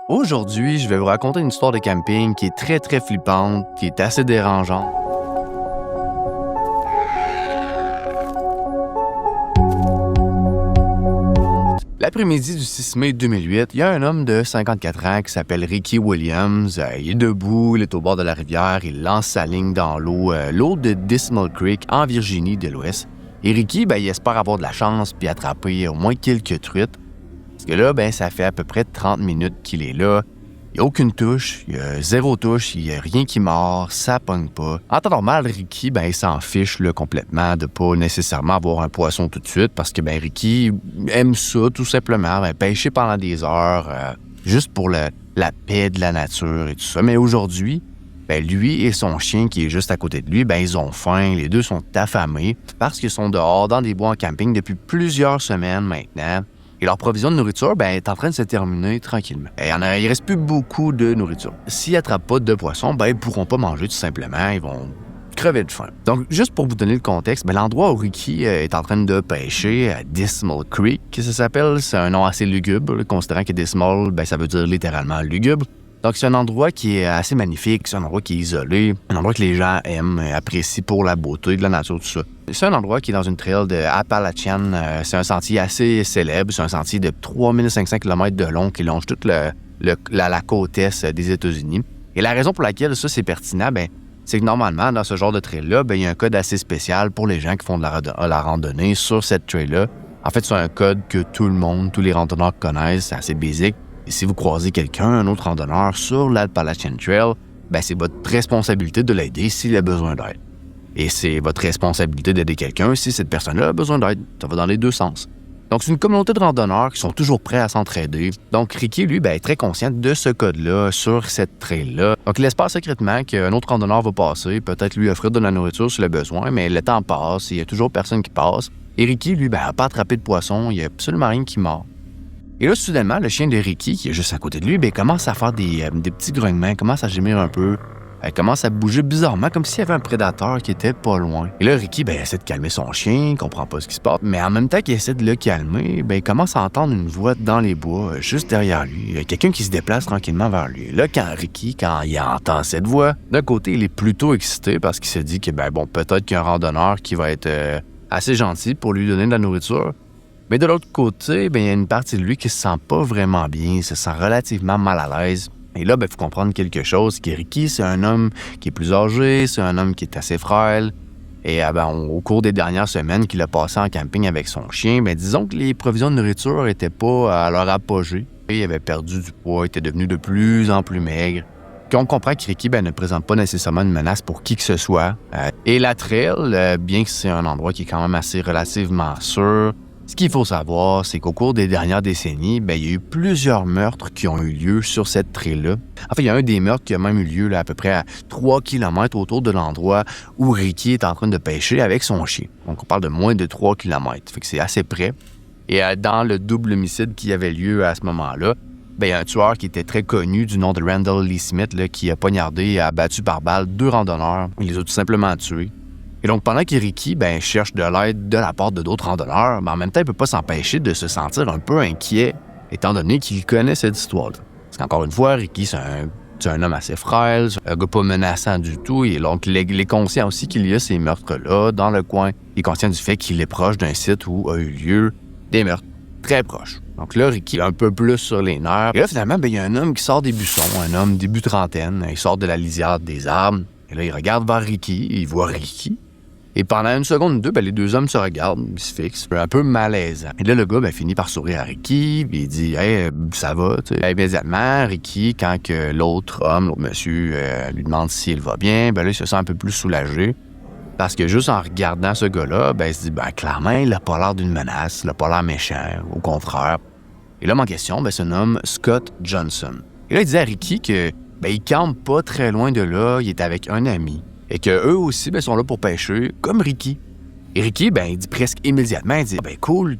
Aujourd'hui, je vais vous raconter une histoire de camping qui est très, très flippante, qui est assez dérangeante. L'après-midi du 6 mai 2008, il y a un homme de 54 ans qui s'appelle Ricky Williams. Il est debout, il est au bord de la rivière, il lance sa ligne dans l'eau de Dismal Creek en Virginie de l'Ouest. Et Ricky, il espère avoir de la chance puis attraper au moins quelques truites. Parce que là, ça fait à peu près 30 minutes qu'il est là. Il n'y a aucune touche, il y a zéro touche, il n'y a rien qui mord, ça pogne pas. En temps normal, Ricky, il s'en fiche complètement de pas nécessairement avoir un poisson tout de suite parce que Ricky aime ça tout simplement, pêcher pendant des heures, juste pour la paix de la nature et tout ça. Mais aujourd'hui, lui et son chien qui est juste à côté de lui, ils ont faim, les deux sont affamés parce qu'ils sont dehors dans des bois en camping depuis plusieurs semaines maintenant. Et leur provision de nourriture est en train de se terminer tranquillement. Il reste plus beaucoup de nourriture. S'ils n'attrapent pas de poissons, ils pourront pas manger tout simplement. Ils vont crever de faim. Donc, juste pour vous donner le contexte, l'endroit où Ricky est en train de pêcher, à Dismal Creek, que ça s'appelle, c'est un nom assez lugubre, considérant que Dismal, ça veut dire littéralement lugubre. Donc, c'est un endroit qui est assez magnifique, c'est un endroit qui est isolé, un endroit que les gens aiment, apprécient pour la beauté de la nature, tout ça. C'est un endroit qui est dans une trail de Appalachian. C'est un sentier assez célèbre. C'est un sentier de 3500 km de long qui longe toute la côte est des États-Unis. Et la raison pour laquelle ça, c'est pertinent, c'est que normalement, dans ce genre de trail-là, il y a un code assez spécial pour les gens qui font de la randonnée sur cette trail-là. En fait, c'est un code que tout le monde, tous les randonneurs connaissent, c'est assez basique. Et si vous croisez quelqu'un, un autre randonneur sur l'Appalachian Trail, c'est votre responsabilité de l'aider s'il a besoin d'aide. Et c'est votre responsabilité d'aider quelqu'un si cette personne-là a besoin d'aide. Ça va dans les deux sens. Donc, c'est une communauté de randonneurs qui sont toujours prêts à s'entraider. Donc, Ricky, lui, est très conscient de ce code-là sur cette trail-là. Donc, il espère secrètement qu'un autre randonneur va passer, peut-être lui offrir de la nourriture s'il a besoin, mais le temps passe, il y a toujours personne qui passe. Et Ricky, lui, n'a pas attrapé de poisson, il n'y a absolument rien qui mord. Et là, soudainement, le chien de Ricky, qui est juste à côté de lui, commence à faire des petits grognements, commence à gémir un peu. Elle commence à bouger bizarrement, comme s'il y avait un prédateur qui était pas loin. Et là, Ricky, essaie de calmer son chien, il comprend pas ce qui se passe. Mais en même temps qu'il essaie de le calmer, il commence à entendre une voix dans les bois, juste derrière lui. Il y a quelqu'un qui se déplace tranquillement vers lui. Là, quand il entend cette voix, d'un côté, il est plutôt excité parce qu'il se dit que, peut-être qu'il y a un randonneur qui va être assez gentil pour lui donner de la nourriture. Mais de l'autre côté, il y a une partie de lui qui se sent pas vraiment bien, il se sent relativement mal à l'aise. Et là, il faut comprendre quelque chose, que Ricky, c'est un homme qui est plus âgé, c'est un homme qui est assez frêle. Et au cours des dernières semaines qu'il a passé en camping avec son chien, disons que les provisions de nourriture n'étaient pas à leur apogée. Il avait perdu du poids, il était devenu de plus en plus maigre. Puis on comprend que Ricky ne présente pas nécessairement une menace pour qui que ce soit. Et la trail, bien que c'est un endroit qui est quand même assez relativement sûr, ce qu'il faut savoir, c'est qu'au cours des dernières décennies, il y a eu plusieurs meurtres qui ont eu lieu sur cette trail-là. En fait, il y a un des meurtres qui a même eu lieu à peu près à 3 km autour de l'endroit où Ricky est en train de pêcher avec son chien. Donc, on parle de moins de 3 km. Fait que c'est assez près. Et dans le double homicide qui avait lieu à ce moment-là, il y a un tueur qui était très connu du nom de Randall Lee Smith qui a poignardé et abattu par balle 2 randonneurs. Il les a tout simplement tués. Et donc, pendant que Ricky cherche de l'aide de la part de d'autres randonneurs, en même temps, il ne peut pas s'empêcher de se sentir un peu inquiet, étant donné qu'il connaît cette histoire-là. Parce qu'encore une fois, Ricky, c'est un homme assez frêle, c'est un gars pas menaçant du tout, et donc il est conscient aussi qu'il y a ces meurtres-là dans le coin. Il est conscient du fait qu'il est proche d'un site où a eu lieu des meurtres très proches. Donc là, Ricky est un peu plus sur les nerfs. Et là, finalement, il y a un homme qui sort des buissons, un homme début trentaine, il sort de la lisière des arbres, et là, il regarde vers Ricky, il voit Ricky. Et pendant une seconde ou deux, les deux hommes se regardent, ils se fixent, un peu malaisant. Et là, le gars finit par sourire à Ricky, puis il dit « Hey, ça va? » Immédiatement, Ricky, quand que l'autre monsieur, lui demande s'il va bien, là, il se sent un peu plus soulagé. Parce que juste en regardant ce gars-là, il se dit « Clairement, il n'a pas l'air d'une menace, il n'a pas l'air méchant, au contraire. » Et l'homme en question se nomme Scott Johnson. Et là, il dit à Ricky que il campe pas très loin de là, il est avec un ami. Et qu'eux aussi, sont là pour pêcher, comme Ricky. Et Ricky, il dit presque immédiatement, il dit « Cool,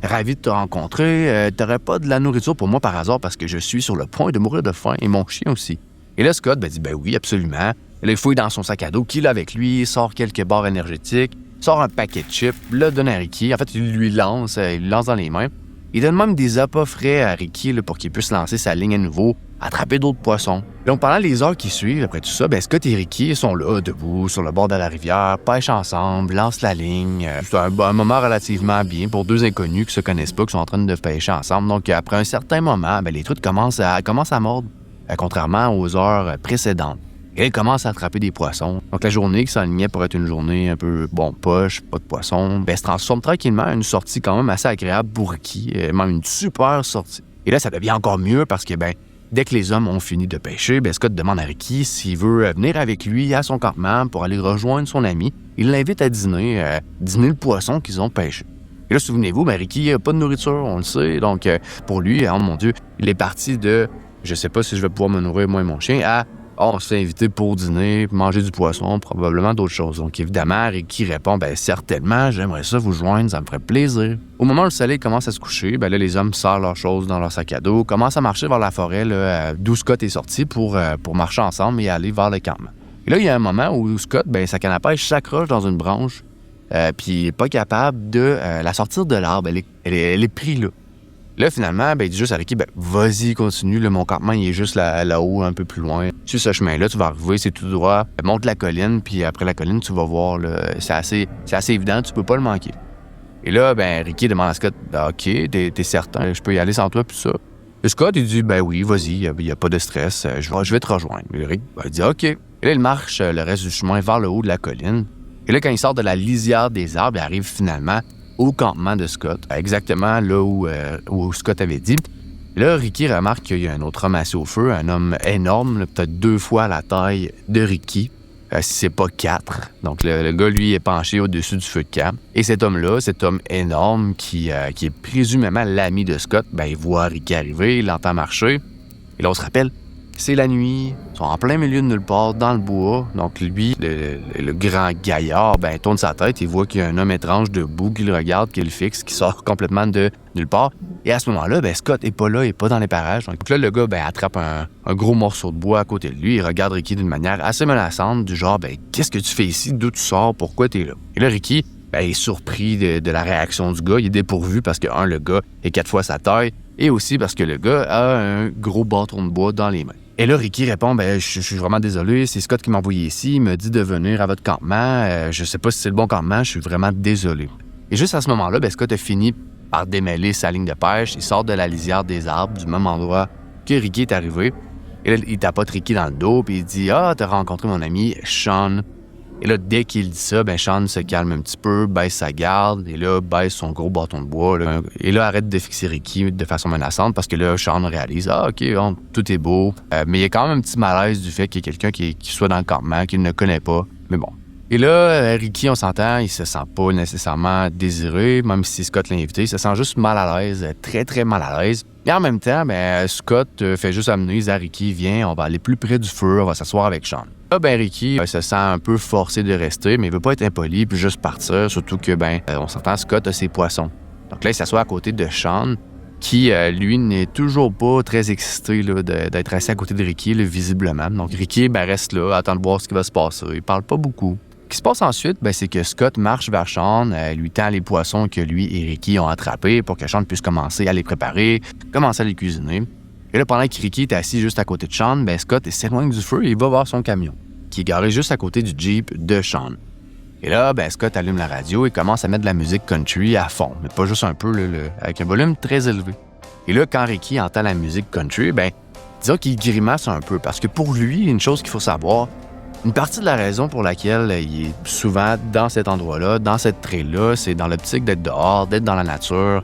ravi de te rencontrer, t'aurais pas de la nourriture pour moi par hasard parce que je suis sur le point de mourir de faim et mon chien aussi. » Et là, Scott dit « Oui, absolument. » Et là, il fouille dans son sac à dos qu'il a avec lui, sort quelques barres énergétiques, sort un paquet de chips, le donne à Ricky. En fait, il lui lance dans les mains. Il donne même des appâts frais à Ricky là, pour qu'il puisse lancer sa ligne à nouveau, attraper d'autres poissons. Donc pendant les heures qui suivent, après tout ça, Scott et Ricky sont là, debout, sur le bord de la rivière, pêchent ensemble, lancent la ligne. C'est un moment relativement bien pour deux inconnus qui se connaissent pas, qui sont en train de pêcher ensemble. Donc après un certain moment, les truites commencent à mordre, contrairement aux heures précédentes. Et elle commence à attraper des poissons. Donc la journée qui s'enlignait pour être une journée un peu, poche, pas de poissons, se transforme tranquillement en une sortie quand même assez agréable pour Ricky, même une super sortie. Et là, ça devient encore mieux parce que, dès que les hommes ont fini de pêcher, Scott demande à Ricky s'il veut venir avec lui à son campement pour aller rejoindre son ami. Il l'invite à dîner le poisson qu'ils ont pêché. Et là, souvenez-vous, Ricky n'a pas de nourriture, on le sait. Donc, pour lui, oh mon Dieu, il est parti de « je sais pas si je vais pouvoir me nourrir, moi et mon chien » à on se fait inviter pour dîner, manger du poisson, probablement d'autres choses. Donc, évidemment, Ricky répond « certainement, j'aimerais ça vous joindre, ça me ferait plaisir. » Au moment où le soleil commence à se coucher, là, les hommes sortent leurs choses dans leur sac à dos, commencent à marcher vers la forêt là, d'où Scott est sorti pour marcher ensemble et aller vers le campement. Et là, il y a un moment où Scott, sa canne à pêche s'accroche dans une branche, puis il n'est pas capable de la sortir de l'arbre. Elle est prise là. Là, finalement, il dit juste à Ricky, vas-y, continue, là, mon campement, il est juste là-haut, un peu plus loin. Sur ce chemin-là, tu vas arriver, c'est tout droit. Monte la colline, puis après la colline, tu vas voir, là, c'est assez évident, tu peux pas le manquer. Et là, Ricky demande à Scott, OK, t'es certain, je peux y aller sans toi, puis ça. Et Scott, il dit, oui, vas-y, il n'y a pas de stress, je vais te rejoindre. Et Rick, il dit, OK. Et là, il marche le reste du chemin vers le haut de la colline. Et là, quand il sort de la lisière des arbres, il arrive finalement au campement de Scott, exactement là où Scott avait dit. Là, Ricky remarque qu'il y a un autre homme assis au feu, un homme énorme, là, peut-être 2 fois la taille de Ricky, si c'est pas 4. Donc, le gars, lui, est penché au-dessus du feu de camp. Et cet homme-là, cet homme énorme qui est présumément l'ami de Scott, il voit Ricky arriver, il l'entend marcher. Et là, on se rappelle, c'est la nuit, ils sont en plein milieu de nulle part, dans le bois. Donc lui, le grand gaillard, il tourne sa tête, il voit qu'il y a un homme étrange debout qui le regarde, qui le fixe, qui sort complètement de nulle part. Et à ce moment-là, Scott est pas là, il est pas dans les parages. Donc là, le gars, attrape un gros morceau de bois à côté de lui, il regarde Ricky d'une manière assez menaçante, du genre, qu'est-ce que tu fais ici, d'où tu sors, pourquoi t'es là? Et là, Ricky, est surpris de la réaction du gars, il est dépourvu parce que, le gars est 4 fois sa taille, et aussi parce que le gars a un gros bâton de bois dans les mains. Et là, Ricky répond, je suis vraiment désolé, c'est Scott qui m'a envoyé ici, il m'a dit de venir à votre campement, je sais pas si c'est le bon campement, je suis vraiment désolé. Et juste à ce moment-là, Scott a fini par démêler sa ligne de pêche, il sort de la lisière des arbres, du même endroit que Ricky est arrivé, et là, il tapote Ricky dans le dos, puis il dit « Ah, t'as rencontré mon ami Sean ». Et là, dès qu'il dit ça, Sean se calme un petit peu, baisse sa garde, et là, baisse son gros bâton de bois. Là, et là, arrête de fixer Ricky de façon menaçante parce que là, Sean réalise « Ah, OK, tout est beau ». Mais il y a quand même un petit malaise du fait qu'il y ait quelqu'un qui soit dans le campement, qu'il ne connaît pas. Mais bon. Et là, Ricky, on s'entend, il se sent pas nécessairement désiré, même si Scott l'a invité. Il se sent juste mal à l'aise, très, très mal à l'aise. Et en même temps, Scott fait juste amener à Ricky, viens, on va aller plus près du feu, on va s'asseoir avec Sean. Là, Ricky se sent un peu forcé de rester, mais il veut pas être impoli puis juste partir, surtout que, on s'entend, Scott a ses poissons. Donc là, il s'assoit à côté de Sean, qui, lui, n'est toujours pas très excité là, d'être assis à côté de Ricky, là, visiblement. Donc Ricky, reste là, attend de voir ce qui va se passer. Il parle pas beaucoup. Ce qui se passe ensuite, c'est que Scott marche vers Sean, lui tend les poissons que lui et Ricky ont attrapés pour que Sean puisse commencer à les préparer, commencer à les cuisiner. Et là, pendant que Ricky est assis juste à côté de Sean, Scott s'éloigne du feu et il va voir son camion, qui est garé juste à côté du Jeep de Sean. Et là, Scott allume la radio et commence à mettre de la musique country à fond, mais pas juste un peu, avec un volume très élevé. Et là, quand Ricky entend la musique country, disons qu'il grimace un peu, parce que pour lui, une chose qu'il faut savoir, une partie de la raison pour laquelle il est souvent dans cet endroit-là, dans cette trail-là, c'est dans l'optique d'être dehors, d'être dans la nature.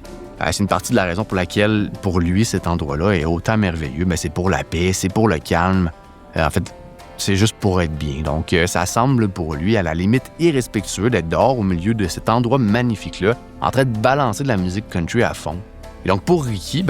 C'est une partie de la raison pour laquelle, pour lui, cet endroit-là est autant merveilleux. C'est pour la paix, c'est pour le calme. En fait, c'est juste pour être bien. Donc, ça semble pour lui, à la limite, irrespectueux d'être dehors au milieu de cet endroit magnifique-là, en train de balancer de la musique country à fond. Et donc, pour Ricky,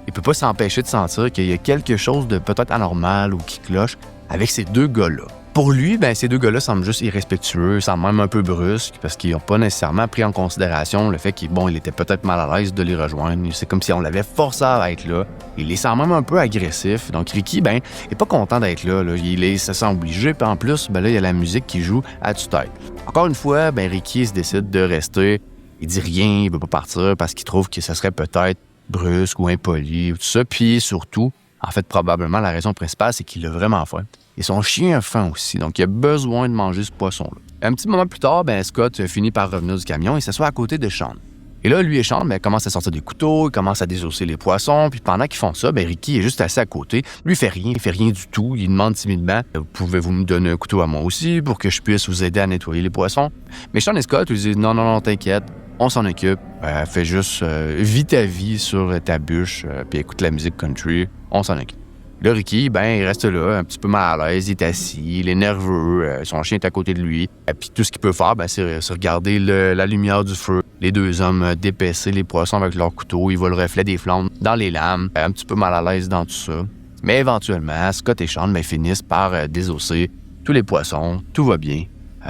il peut pas s'empêcher de sentir qu'il y a quelque chose de peut-être anormal ou qui cloche avec ces deux gars-là. Pour lui, ces deux gars-là semblent juste irrespectueux, semblent même un peu brusques, parce qu'ils n'ont pas nécessairement pris en considération le fait qu'il était peut-être mal à l'aise de les rejoindre. C'est comme si on l'avait forcé à être là. Il les sent même un peu agressifs. Donc Ricky, il est pas content d'être là. Il se sent obligé, puis en plus, là, il y a la musique qui joue à tue-tête. Encore une fois, Ricky se décide de rester. Il dit rien, il veut pas partir parce qu'il trouve que ce serait peut-être brusque ou impoli, tout ça. Puis surtout, en fait, probablement, la raison principale, c'est qu'il a vraiment faim. Et son chien a faim aussi, donc il a besoin de manger ce poisson-là. Un petit moment plus tard, Scott finit par revenir du camion et s'assoit à côté de Sean. Et là, lui et Sean commencent à sortir des couteaux, ils commencent à désosser les poissons, puis pendant qu'ils font ça, Ricky est juste assis à côté. Lui, il fait rien du tout. Il demande timidement « Pouvez-vous me donner un couteau à moi aussi pour que je puisse vous aider à nettoyer les poissons? » Mais Sean et Scott lui disent « Non, t'inquiète, on s'en occupe. Fais juste vis ta vie sur ta bûche, puis écoute la musique country, on s'en occupe. » Là, Ricky, il reste là, un petit peu mal à l'aise, il est assis, il est nerveux, son chien est à côté de lui. Et puis tout ce qu'il peut faire, c'est regarder la lumière du feu. Les deux hommes d'épaisser les poissons avec leurs couteaux, ils voient le reflet des flammes dans les lames, un petit peu mal à l'aise dans tout ça. Mais éventuellement, Scott et Sean finissent par désosser tous les poissons, tout va bien.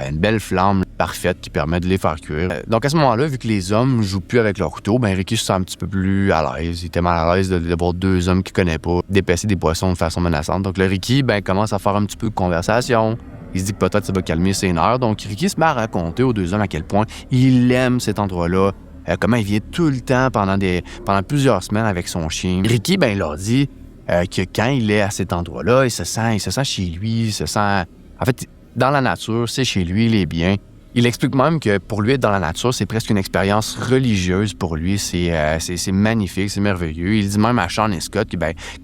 Une belle flamme parfaite qui permet de les faire cuire. Donc à ce moment-là, vu que les hommes ne jouent plus avec leur couteau, Ricky se sent un petit peu plus à l'aise. Il était mal à l'aise d'avoir deux hommes qu'il ne connaît pas, d'épaisser des poissons de façon menaçante. Donc le Ricky commence à faire un petit peu de conversation. Il se dit que peut-être ça va calmer ses nerfs. Donc Ricky se met à raconter aux deux hommes à quel point il aime cet endroit-là, comment il vient tout le temps pendant plusieurs semaines avec son chien. Ricky, il leur dit que quand il est à cet endroit-là, il se sent chez lui, il se sent... En fait, dans la nature, c'est chez lui, il est bien. Il explique même que pour lui, être dans la nature, c'est presque une expérience religieuse pour lui. C'est magnifique, c'est merveilleux. Il dit même à Sean et Scott que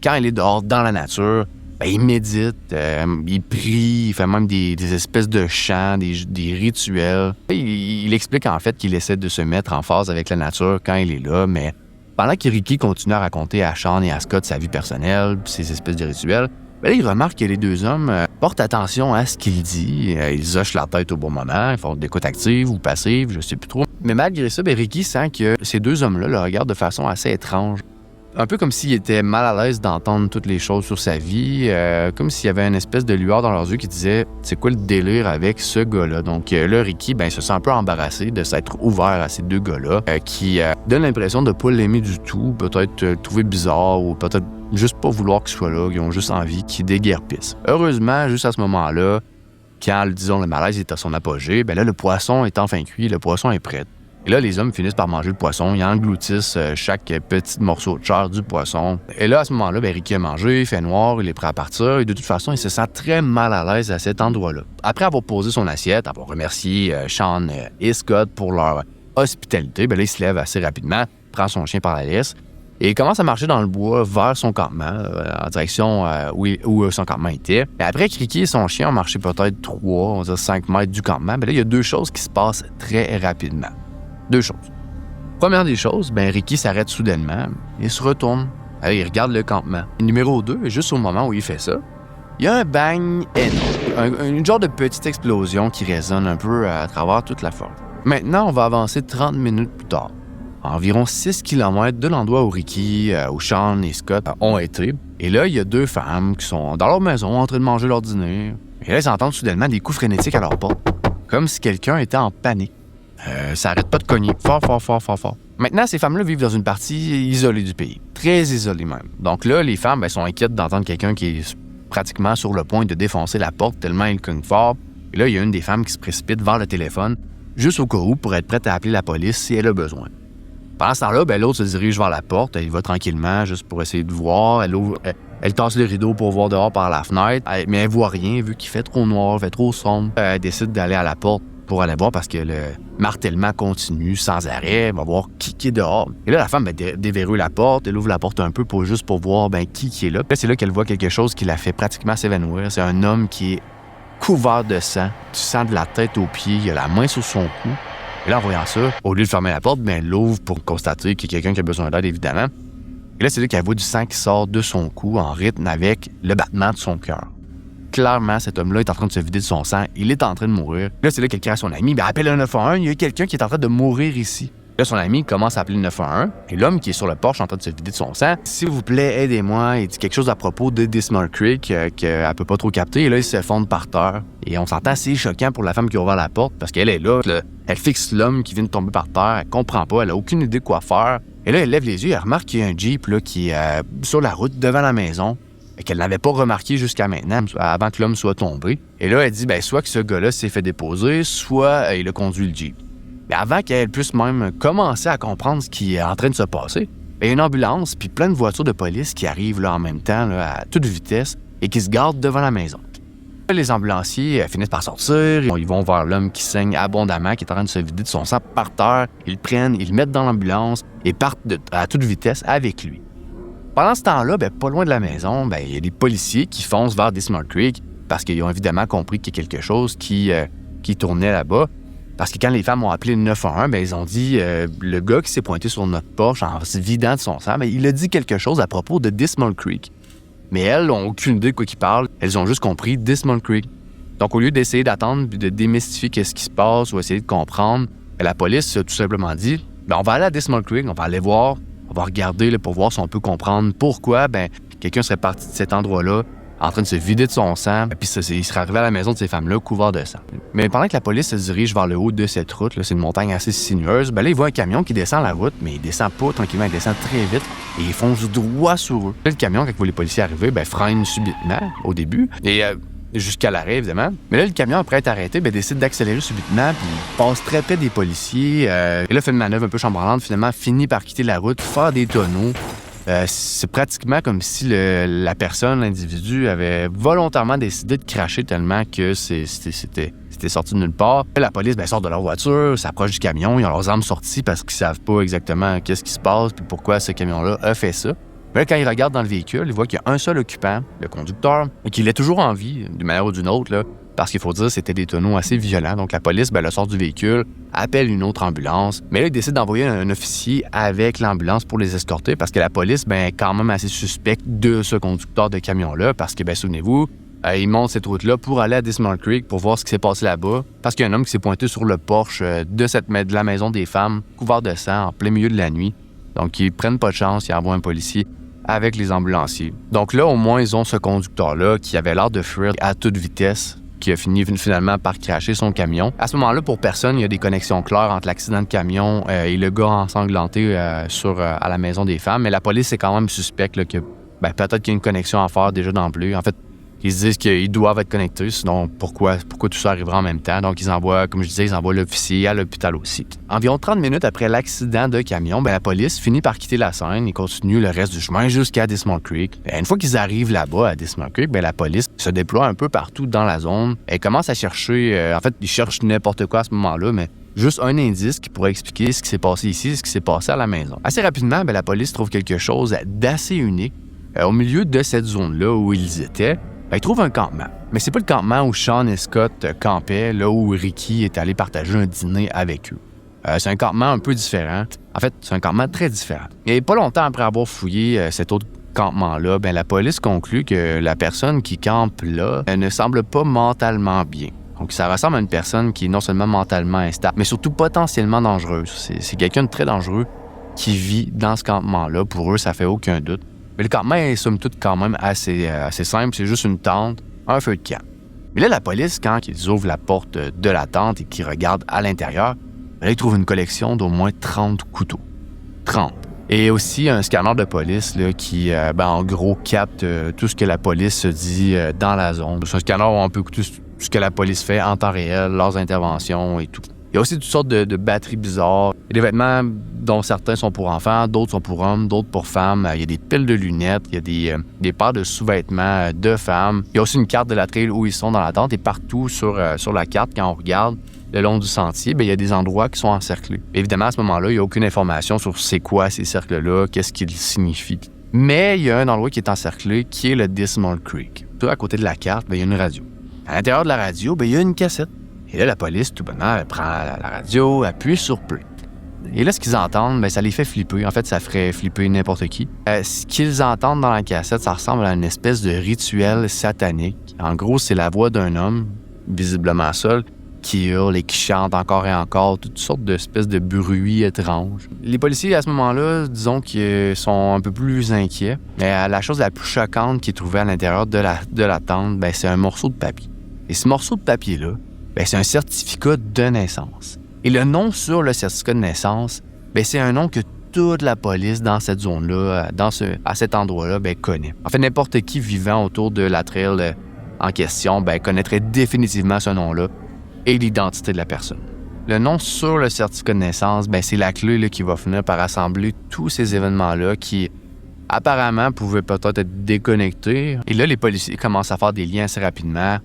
quand il est dehors dans la nature, il médite, il prie, il fait même des espèces de chants, des rituels. Il explique en fait qu'il essaie de se mettre en phase avec la nature quand il est là, mais pendant que Ricky continue à raconter à Sean et à Scott sa vie personnelle, ses espèces de rituels, là, il remarque que les deux hommes portent attention à ce qu'il dit. Ils hochent la tête au bon moment, ils font de l'écoute active ou passive, je sais plus trop. Mais malgré ça, Ricky sent que ces deux hommes-là le regardent de façon assez étrange. Un peu comme s'il était mal à l'aise d'entendre toutes les choses sur sa vie, comme s'il y avait une espèce de lueur dans leurs yeux qui disait « C'est quoi le délire avec ce gars-là? » Donc là, Ricky se sent un peu embarrassé de s'être ouvert à ces deux gars-là qui donnent l'impression de ne pas l'aimer du tout, peut-être le trouver bizarre ou peut-être juste pas vouloir qu'il soit là, qu'ils ont juste envie qu'il déguerpisse. Heureusement, juste à ce moment-là, quand, disons, le malaise est à son apogée, là, le poisson est enfin cuit, le poisson est prêt. Et là, les hommes finissent par manger le poisson, ils engloutissent chaque petit morceau de chair du poisson. Et là, à ce moment-là, Ricky a mangé, il fait noir, il est prêt à partir, et de toute façon, il se sent très mal à l'aise à cet endroit-là. Après avoir posé son assiette, avoir remercié Sean et Scott pour leur hospitalité, là, il se lève assez rapidement, prend son chien par la laisse, et il commence à marcher dans le bois vers son campement, en direction où son campement était. Et après que Ricky et son chien ont marché peut-être 5 mètres du campement, là, il y a deux choses qui se passent très rapidement. Deux choses. Première des choses, Ricky s'arrête soudainement et se retourne. Il regarde le campement. Et numéro 2, juste au moment où il fait ça, il y a un bang énorme, une genre de petite explosion qui résonne un peu à travers toute la forêt. Maintenant, on va avancer 30 minutes plus tard. À environ 6 km de l'endroit où Ricky, où Sean et Scott ont été. Et là, il y a deux femmes qui sont dans leur maison en train de manger leur dîner. Et là, ils entendent soudainement des coups frénétiques à leur porte, comme si quelqu'un était en panique. Ça arrête pas de cogner. Fort. Maintenant, ces femmes-là vivent dans une partie isolée du pays. Très isolée même. Donc là, les femmes sont inquiètes d'entendre quelqu'un qui est pratiquement sur le point de défoncer la porte tellement il cogne fort. Et là, il y a une des femmes qui se précipite vers le téléphone, juste au cas où, pour être prête à appeler la police si elle a besoin. Pendant ce temps-là, l'autre se dirige vers la porte. Elle y va tranquillement, juste pour essayer de voir. Elle tasse le rideau pour voir dehors par la fenêtre. Mais elle voit rien, vu qu'il fait trop noir, fait trop sombre. Elle décide d'aller à la porte pour aller voir parce que le martèlement continue sans arrêt. Elle va voir qui est dehors. Et là, la femme déverrouille la porte. Elle ouvre la porte un peu juste pour voir qui est là. Puis là, c'est là qu'elle voit quelque chose qui la fait pratiquement s'évanouir. C'est un homme qui est couvert de sang. Du sang de la tête aux pieds. Il a la main sur son cou. Et là, en voyant ça, au lieu de fermer la porte, elle l'ouvre pour constater qu'il y a quelqu'un qui a besoin d'aide, évidemment. Et là, c'est là qu'elle voit du sang qui sort de son cou en rythme avec le battement de son cœur. Clairement, cet homme-là est en train de se vider de son sang. Il est en train de mourir. Là, c'est là qu'elle crie à son ami. Appelle le 911, il y a quelqu'un qui est en train de mourir ici. Là, son ami commence à appeler le 911. Et l'homme qui est sur le porche en train de se vider de son sang. S'il vous plaît, aidez-moi. Il dit quelque chose à propos de Dismal Creek qu'elle peut pas trop capter. Et là, il s'effondre par terre. Et on s'entend assez choquant pour la femme qui a ouvert la porte parce qu'elle est là. Elle fixe l'homme qui vient de tomber par terre. Elle comprend pas. Elle a aucune idée de quoi faire. Et là, elle lève les yeux. Elle remarque qu'il y a un Jeep là, qui est sur la route devant la maison. Qu'elle n'avait pas remarqué jusqu'à maintenant, avant que l'homme soit tombé. Et là, elle dit, soit que ce gars-là s'est fait déposer, soit il a conduit le Jeep. Mais avant qu'elle puisse même commencer à comprendre ce qui est en train de se passer, Il y a une ambulance puis plein de voitures de police qui arrivent là, en même temps là, à toute vitesse et qui se gardent devant la maison. Les ambulanciers finissent par sortir, ils vont vers l'homme qui saigne abondamment, qui est en train de se vider de son sang par terre. Ils le prennent, ils le mettent dans l'ambulance et partent à toute vitesse avec lui. Pendant ce temps-là, pas loin de la maison, il y a des policiers qui foncent vers Dismal Creek parce qu'ils ont évidemment compris qu'il y a quelque chose qui tournait là-bas. Parce que quand les femmes ont appelé le 911, ils ont dit le gars qui s'est pointé sur notre porche en se vidant de son sang, il a dit quelque chose à propos de Dismal Creek. Mais elles n'ont aucune idée de quoi il parle. Elles ont juste compris Dismal Creek. Donc, au lieu d'essayer d'attendre et de démystifier ce qui se passe ou essayer de comprendre, la police a tout simplement dit on va aller à Dismal Creek, on va aller voir, on va regarder là, pour voir si on peut comprendre pourquoi quelqu'un serait parti de cet endroit-là en train de se vider de son sang, puis il serait arrivé à la maison de ces femmes-là couvert de sang. Mais pendant que la police se dirige vers le haut de cette route, là, c'est une montagne assez sinueuse, là, il voit un camion qui descend la route, mais il descend pas tranquillement, il descend très vite et il fonce droit sur eux. Là, le camion, quand il voit les policiers arriver, freine subitement au début, et jusqu'à l'arrêt, évidemment. Mais là, le camion, après être arrêté, décide d'accélérer subitement, puis il passe très près des policiers, et là, fait une manœuvre un peu chambranlante, finalement, finit par quitter la route, faire des tonneaux. C'est pratiquement comme si la personne, l'individu, avait volontairement décidé de cracher tellement que c'était sorti de nulle part. La police sort de leur voiture, s'approche du camion, ils ont leurs armes sorties parce qu'ils savent pas exactement qu'est-ce qui se passe et pourquoi ce camion-là a fait ça. Mais là, quand ils regardent dans le véhicule, ils voient qu'il y a un seul occupant, le conducteur, et qu'il est toujours en vie, d'une manière ou d'une autre, là, parce qu'il faut dire que c'était des tonneaux assez violents. Donc la police le sort du véhicule, appelle une autre ambulance. Mais là, ils décident d'envoyer un officier avec l'ambulance pour les escorter parce que la police est quand même assez suspecte de ce conducteur de camion-là parce que, souvenez-vous, il monte cette route-là pour aller à Dismal Creek pour voir ce qui s'est passé là-bas parce qu'il y a un homme qui s'est pointé sur le porche de la maison des femmes, couvert de sang, en plein milieu de la nuit. Donc, ils prennent pas de chance, ils envoient un policier avec les ambulanciers. Donc là, au moins, ils ont ce conducteur-là qui avait l'air de fuir à toute vitesse, qui a fini finalement par cracher son camion. À ce moment-là, pour personne, il y a des connexions claires entre l'accident de camion et le gars ensanglanté à la maison des femmes. Mais la police est quand même suspecte que peut-être qu'il y a une connexion à faire déjà d'emblée. En fait, ils se disent qu'ils doivent être connectés, sinon pourquoi tout ça arrivera en même temps? Donc, ils envoient l'officier à l'hôpital aussi. Environ 30 minutes après l'accident de camion, la police finit par quitter la scène et continue le reste du chemin jusqu'à Dismal Creek. Une fois qu'ils arrivent là-bas, à Dismal Creek, la police se déploie un peu partout dans la zone. Elle commence à chercher, ils cherchent n'importe quoi à ce moment-là, mais juste un indice qui pourrait expliquer ce qui s'est passé ici, ce qui s'est passé à la maison. Assez rapidement, la police trouve quelque chose d'assez unique. Au milieu de cette zone-là où ils étaient, ils trouvent un campement. Mais c'est pas le campement où Sean et Scott campaient, là où Ricky est allé partager un dîner avec eux. C'est un campement un peu différent. En fait, c'est un campement très différent. Et pas longtemps après avoir fouillé cet autre campement-là, la police conclut que la personne qui campe là ne semble pas mentalement bien. Donc, ça ressemble à une personne qui est non seulement mentalement instable, mais surtout potentiellement dangereuse. C'est quelqu'un de très dangereux qui vit dans ce campement-là. Pour eux, ça fait aucun doute. Mais le campement est, somme toute, quand même assez simple. C'est juste une tente, un feu de camp. Mais là, la police, quand ils ouvrent la porte de la tente et qu'ils regardent à l'intérieur, là, ils trouvent une collection d'au moins 30 couteaux. 30. Et aussi un scanner de police là, qui, en gros, capte tout ce que la police se dit dans la zone. C'est un scanner où on peut écouter ce que la police fait en temps réel, leurs interventions et tout. Il y a aussi toutes sortes de batteries bizarres. Il y a des vêtements dont certains sont pour enfants, d'autres sont pour hommes, d'autres pour femmes. Il y a des piles de lunettes, il y a des paires de sous-vêtements de femmes. Il y a aussi une carte de la trail où ils sont dans la tente et partout sur la carte, quand on regarde le long du sentier, il y a des endroits qui sont encerclés. Évidemment, à ce moment-là, il n'y a aucune information sur c'est quoi ces cercles-là, qu'est-ce qu'ils signifient. Mais il y a un endroit qui est encerclé qui est le Dismal Creek. Tout à côté de la carte, il y a une radio. À l'intérieur de la radio, il y a une cassette. Et là, la police, tout bonnement, elle prend la radio, appuie sur play. Et là, ce qu'ils entendent, ça les fait flipper. En fait, ça ferait flipper n'importe qui. Ce qu'ils entendent dans la cassette, ça ressemble à une espèce de rituel satanique. En gros, c'est la voix d'un homme, visiblement seul, qui hurle et qui chante encore et encore, toutes sortes d'espèces de bruits étranges. Les policiers, à ce moment-là, disons qu'ils sont un peu plus inquiets. Mais la chose la plus choquante qu'ils trouvaient à l'intérieur de la tente, c'est un morceau de papier. Et ce morceau de papier-là, c'est un certificat de naissance. Et le nom sur le certificat de naissance, c'est un nom que toute la police dans cette zone-là, à cet endroit-là, connaît. En fait, n'importe qui vivant autour de la trail en question, connaîtrait définitivement ce nom-là et l'identité de la personne. Le nom sur le certificat de naissance, c'est la clé là, qui va finir par rassembler tous ces événements-là qui, apparemment, pouvaient peut-être être déconnectés. Et là, les policiers commencent à faire des liens assez rapidement.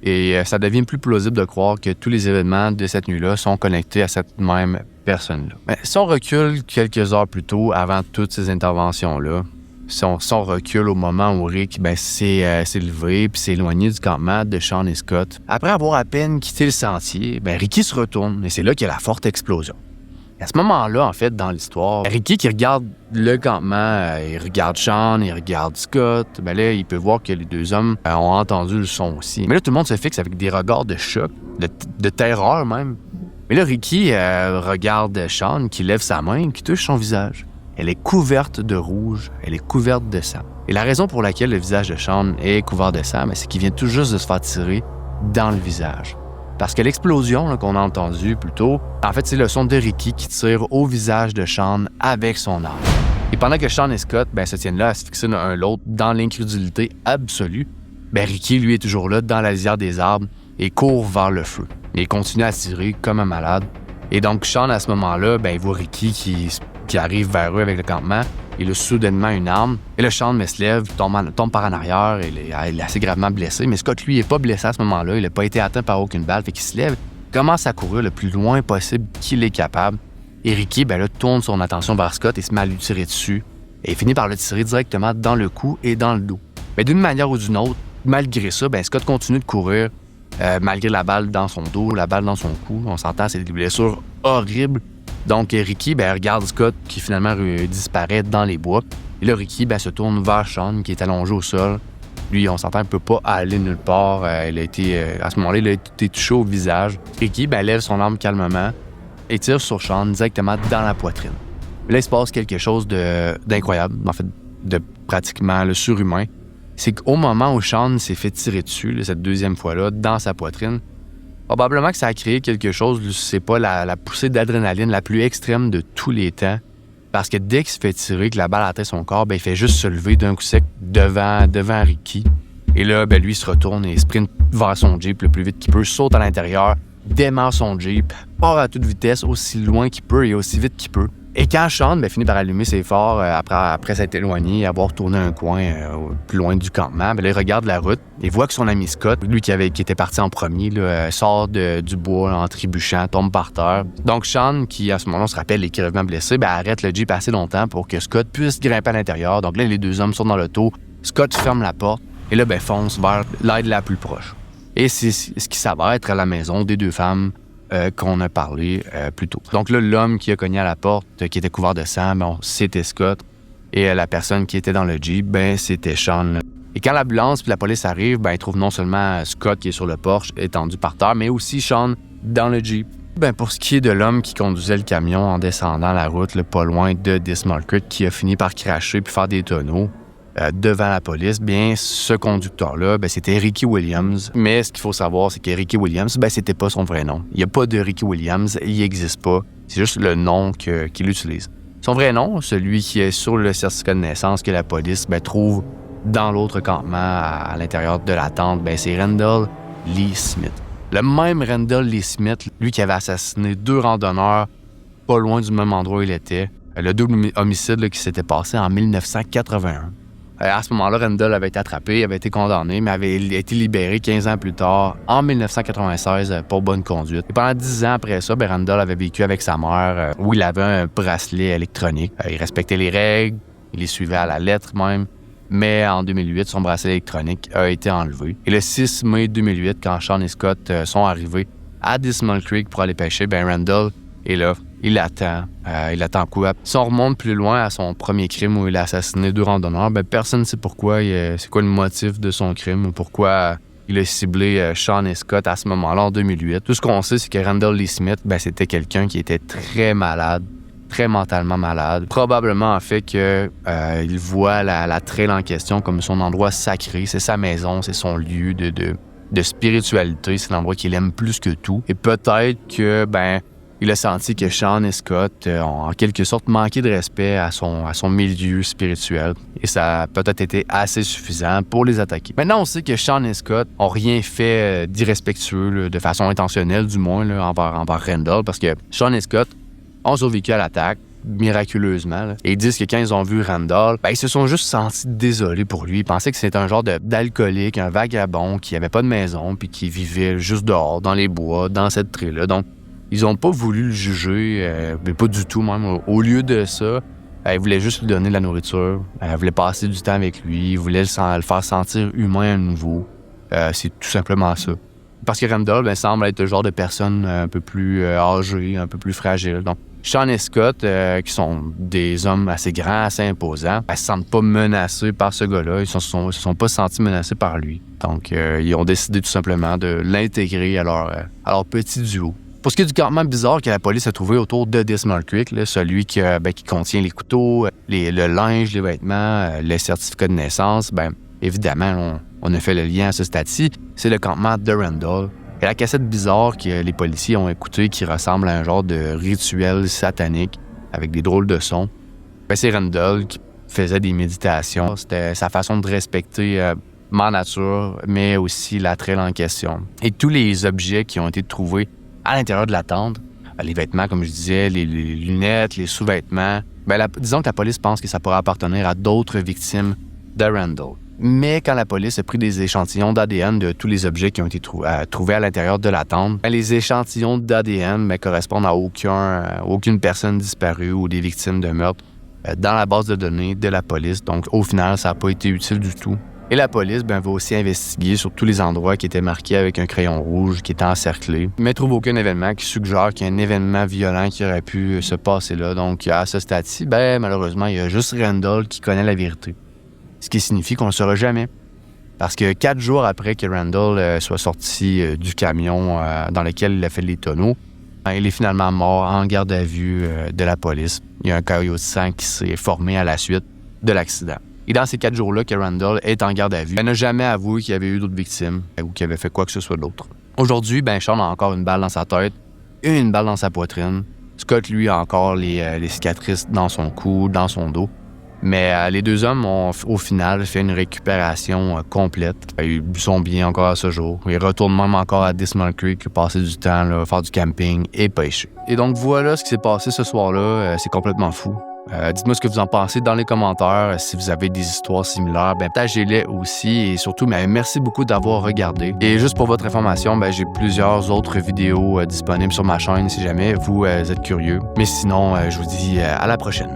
Et ça devient plus plausible de croire que tous les événements de cette nuit-là sont connectés à cette même personne-là. Mais si on recule quelques heures plus tôt, avant toutes ces interventions-là, si on recule au moment où Rick s'est levé puis s'est éloigné du campement de Sean et Scott, après avoir à peine quitté le sentier, Ricky se retourne et c'est là qu'il y a la forte explosion. À ce moment-là, en fait, dans l'histoire, Ricky qui regarde le campement, il regarde Sean, il regarde Scott, là, il peut voir que les deux hommes ont entendu le son aussi. Mais là, tout le monde se fixe avec des regards de choc, de terreur même. Mais là, Ricky regarde Sean qui lève sa main, qui touche son visage. Elle est couverte de rouge, elle est couverte de sang. Et la raison pour laquelle le visage de Sean est couvert de sang, c'est qu'il vient tout juste de se faire tirer dans le visage. Parce que l'explosion là, qu'on a entendue plus tôt, en fait, c'est le son de Ricky qui tire au visage de Sean avec son arme. Et pendant que Sean et Scott se tiennent là à se fixer l'un l'autre dans l'incrédulité absolue, Ricky, lui, est toujours là dans la lisière des arbres et court vers le feu. Il continue à tirer comme un malade. Et donc, Sean, à ce moment-là, il voit Ricky qui arrive vers eux avec le campement. Il a soudainement une arme. Et le Sean se lève, tombe par en arrière. Il est assez gravement blessé. Mais Scott, lui, n'est pas blessé à ce moment-là. Il n'a pas été atteint par aucune balle. Fait qu'il se lève, commence à courir le plus loin possible qu'il est capable. Et Ricky, tourne son attention vers Scott et se met à lui tirer dessus. Et il finit par le tirer directement dans le cou et dans le dos. Mais d'une manière ou d'une autre, malgré ça, Scott continue de courir malgré la balle dans son dos, la balle dans son cou. On s'entend, c'est des blessures horribles. Donc, Ricky regarde Scott qui finalement disparaît dans les bois. Et là, Ricky se tourne vers Sean qui est allongé au sol. Lui, on s'entend, il ne peut pas aller nulle part. À ce moment-là, il a été touché au visage. Ricky lève son arme calmement et tire sur Sean directement dans la poitrine. Là, il se passe quelque chose d'incroyable, en fait, de pratiquement le surhumain. C'est qu'au moment où Sean s'est fait tirer dessus, là, cette deuxième fois-là, dans sa poitrine, probablement que ça a créé quelque chose, c'est pas la poussée d'adrénaline la plus extrême de tous les temps. Parce que dès qu'il se fait tirer, que la balle atteint son corps, il fait juste se lever d'un coup sec devant Ricky. Et là, lui, il se retourne et sprint vers son Jeep le plus vite qu'il peut, saute à l'intérieur, démarre son Jeep, part à toute vitesse, aussi loin qu'il peut et aussi vite qu'il peut. Et quand Sean finit par allumer ses phares après s'être éloigné et avoir tourné un coin plus loin du campement, là, il regarde la route et voit que son ami Scott, lui qui était parti en premier, là, sort du bois en trébuchant, tombe par terre. Donc Sean, qui à ce moment-là, on se rappelle, est gravement blessé, arrête le Jeep assez longtemps pour que Scott puisse grimper à l'intérieur. Donc là, les deux hommes sont dans l'auto, Scott ferme la porte et là, fonce vers l'aide la plus proche. Et c'est ce qui s'avère être à la maison des deux femmes qu'on a parlé plus tôt. Donc là, l'homme qui a cogné à la porte, qui était couvert de sang, c'était Scott. Et la personne qui était dans le Jeep, c'était Sean. Et quand l'ambulance et la police arrivent, ils trouvent non seulement Scott qui est sur le porche, étendu par terre, mais aussi Sean dans le Jeep. Pour ce qui est de l'homme qui conduisait le camion en descendant la route, là, pas loin de Dismal Creek, qui a fini par cracher puis faire des tonneaux devant la police, ce conducteur-là, c'était Ricky Williams. Mais ce qu'il faut savoir, c'est que Ricky Williams, c'était pas son vrai nom. Il n'y a pas de Ricky Williams, il n'existe pas. C'est juste le nom qu'il utilise. Son vrai nom, celui qui est sur le certificat de naissance que la police trouve dans l'autre campement à l'intérieur de la tente, c'est Randall Lee Smith. Le même Randall Lee Smith, lui qui avait assassiné 2 randonneurs pas loin du même endroit où il était. Le double homicide qui s'était passé en 1981. À ce moment-là, Randall avait été attrapé, avait été condamné, mais avait été libéré 15 ans plus tard, en 1996, pour bonne conduite. Et pendant 10 ans après ça, Randall avait vécu avec sa mère, où il avait un bracelet électronique. Il respectait les règles, il les suivait à la lettre même. Mais en 2008, son bracelet électronique a été enlevé. Et le 6 mai 2008, quand Sean et Scott sont arrivés à Dismal Creek pour aller pêcher, Randall est là. Il attend quoi? Si on remonte plus loin à son premier crime où il a assassiné 2 randonneurs, personne ne sait pourquoi, c'est quoi le motif de son crime ou pourquoi il a ciblé Sean et Scott à ce moment-là, en 2008. Tout ce qu'on sait, c'est que Randall Lee Smith, c'était quelqu'un qui était très malade, très mentalement malade. Probablement, en fait, qu'il voit la trail en question comme son endroit sacré. C'est sa maison, c'est son lieu de spiritualité. C'est l'endroit qu'il aime plus que tout. Et peut-être que, Il a senti que Sean et Scott ont en quelque sorte manqué de respect à son milieu spirituel et ça a peut-être été assez suffisant pour les attaquer. Maintenant, on sait que Sean et Scott n'ont rien fait d'irrespectueux, là, de façon intentionnelle du moins, là, envers Randall, parce que Sean et Scott ont survécu à l'attaque miraculeusement. Là. Et ils disent que quand ils ont vu Randall, ils se sont juste sentis désolés pour lui. Ils pensaient que c'était un genre d'alcoolique, un vagabond qui avait pas de maison puis qui vivait juste dehors, dans les bois, dans cette tribu-là. Donc, ils ont pas voulu le juger, mais pas du tout même. Au lieu de ça, ils voulaient juste lui donner de la nourriture. Ils voulaient passer du temps avec lui. Ils voulaient le faire sentir humain à nouveau. C'est tout simplement ça. Parce que Randall semble être le genre de personne un peu plus âgée, un peu plus fragile. Donc, Sean et Scott, qui sont des hommes assez grands, assez imposants, ne se sentent pas menacés par ce gars-là. Ils ne se sont pas sentis menacés par lui. Donc, ils ont décidé tout simplement de l'intégrer à leur petit duo. Pour ce qui est du campement bizarre que la police a trouvé autour de Dismal Creek, là, celui qui contient les couteaux, le linge, les vêtements, les certificats de naissance, évidemment, on a fait le lien à ce stade-ci, c'est le campement de Randall. Et la cassette bizarre que les policiers ont écoutée qui ressemble à un genre de rituel satanique avec des drôles de sons, c'est Randall qui faisait des méditations. C'était sa façon de respecter ma nature, mais aussi la trail en question. Et tous les objets qui ont été trouvés à l'intérieur de la tente, les vêtements, comme je disais, les lunettes, les sous-vêtements, disons que la police pense que ça pourrait appartenir à d'autres victimes de Randall. Mais quand la police a pris des échantillons d'ADN de tous les objets qui ont été trouvés à l'intérieur de la tente, les échantillons d'ADN correspondent à aucune personne disparue ou des victimes de meurtre dans la base de données de la police. Donc, au final, ça n'a pas été utile du tout. Et la police va aussi investiguer sur tous les endroits qui étaient marqués avec un crayon rouge, qui étaient encerclés, mais ne trouve aucun événement qui suggère qu'il y a un événement violent qui aurait pu se passer là. Donc, à ce stade-ci, malheureusement, il y a juste Randall qui connaît la vérité. Ce qui signifie qu'on ne le saura jamais. Parce que 4 jours après que Randall soit sorti du camion dans lequel il a fait les tonneaux, il est finalement mort en garde à vue de la police. Il y a un caillot de sang qui s'est formé à la suite de l'accident. Et dans ces 4 jours-là que Randall est en garde à vue, il n'a jamais avoué qu'il y avait eu d'autres victimes ou qu'il avait fait quoi que ce soit d'autre. Aujourd'hui, Sean a encore une balle dans sa tête et une balle dans sa poitrine. Scott, lui, a encore les cicatrices dans son cou, dans son dos. Mais les deux hommes ont, au final, fait une récupération complète. Ils sont bien encore à ce jour. Ils retournent même encore à Dismal Creek, passer du temps, là, faire du camping et pêcher. Et donc, voilà ce qui s'est passé ce soir-là. C'est complètement fou. Dites-moi ce que vous en pensez dans les commentaires. Si vous avez des histoires similaires, partagez-les aussi. Et surtout, merci beaucoup d'avoir regardé. Et juste pour votre information, j'ai plusieurs autres vidéos disponibles sur ma chaîne si jamais vous êtes curieux. Mais sinon, je vous dis à la prochaine.